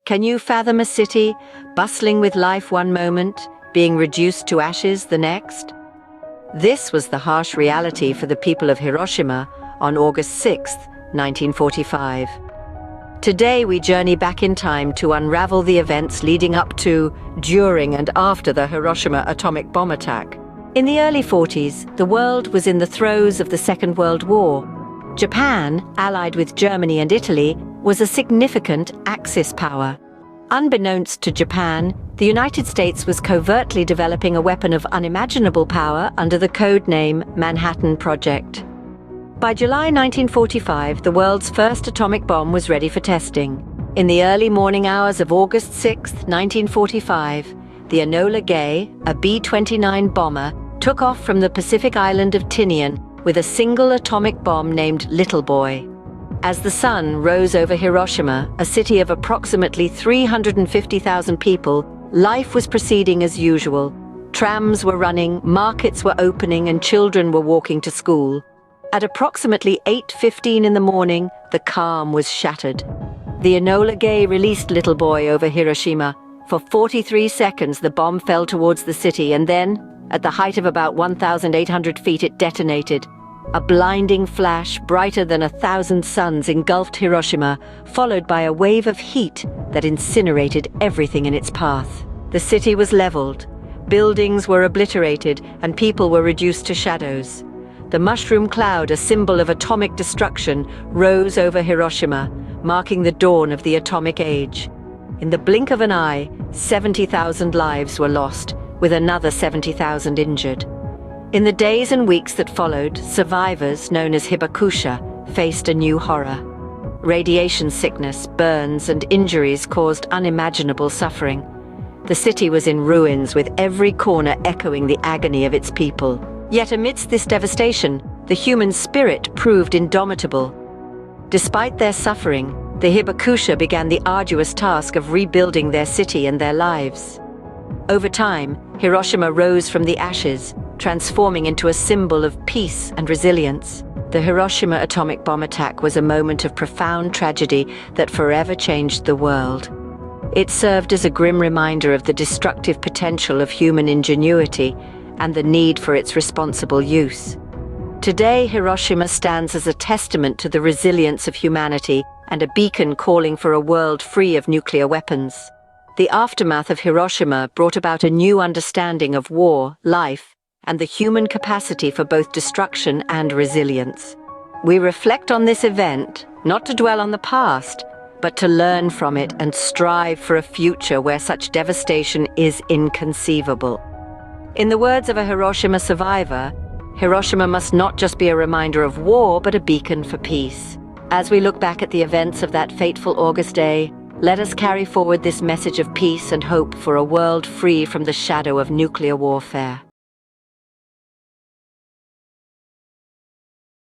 Can you fathom a city bustling with life one moment, being reduced to ashes the next? This was the harsh reality for the people of Hiroshima on August 6, 1945. Today we journey back in time to unravel the events leading up to, during and after the Hiroshima atomic bomb attack. In the early 40s, the world was in the throes of the Second World War. Japan, allied with Germany and Italy, was a significant Axis power. Unbeknownst to Japan, the United States was covertly developing a weapon of unimaginable power under the code name Manhattan Project. By July 1945, the world's first atomic bomb was ready for testing. In the early morning hours of August 6, 1945, the Enola Gay, a B-29 bomber, took off from the Pacific island of Tinian with a single atomic bomb named Little Boy. As the sun rose over Hiroshima, a city of approximately 350,000 people, life was proceeding as usual. Trams were running, markets were opening, and children were walking to school. At approximately 8:15 in the morning, the calm was shattered. The Enola Gay released Little Boy over Hiroshima. For 43 seconds, the bomb fell towards the city, and then, at the height of about 1,800 feet, it detonated. A blinding flash, brighter than 1,000 suns, engulfed Hiroshima, followed by a wave of heat that incinerated everything in its path. The city was leveled, buildings were obliterated, and people were reduced to shadows. The mushroom cloud, a symbol of atomic destruction, rose over Hiroshima, marking the dawn of the atomic age. In the blink of an eye, 70,000 lives were lost, with another 70,000 injured. In the days and weeks that followed, survivors, known as hibakusha, faced a new horror. Radiation sickness, burns, and injuries caused unimaginable suffering. The city was in ruins, with every corner echoing the agony of its people. Yet amidst this devastation, the human spirit proved indomitable. Despite their suffering, the hibakusha began the arduous task of rebuilding their city and their lives. Over time, Hiroshima rose from the ashes, transforming into a symbol of peace and resilience. The Hiroshima atomic bomb attack was a moment of profound tragedy that forever changed the world. It served as a grim reminder of the destructive potential of human ingenuity and the need for its responsible use. Today, Hiroshima stands as a testament to the resilience of humanity and a beacon calling for a world free of nuclear weapons. The aftermath of Hiroshima brought about a new understanding of war, life, and the human capacity for both destruction and resilience. We reflect on this event, not to dwell on the past, but to learn from it and strive for a future where such devastation is inconceivable. In the words of a Hiroshima survivor, Hiroshima must not just be a reminder of war, but a beacon for peace. As we look back at the events of that fateful August day, let us carry forward this message of peace and hope for a world free from the shadow of nuclear warfare.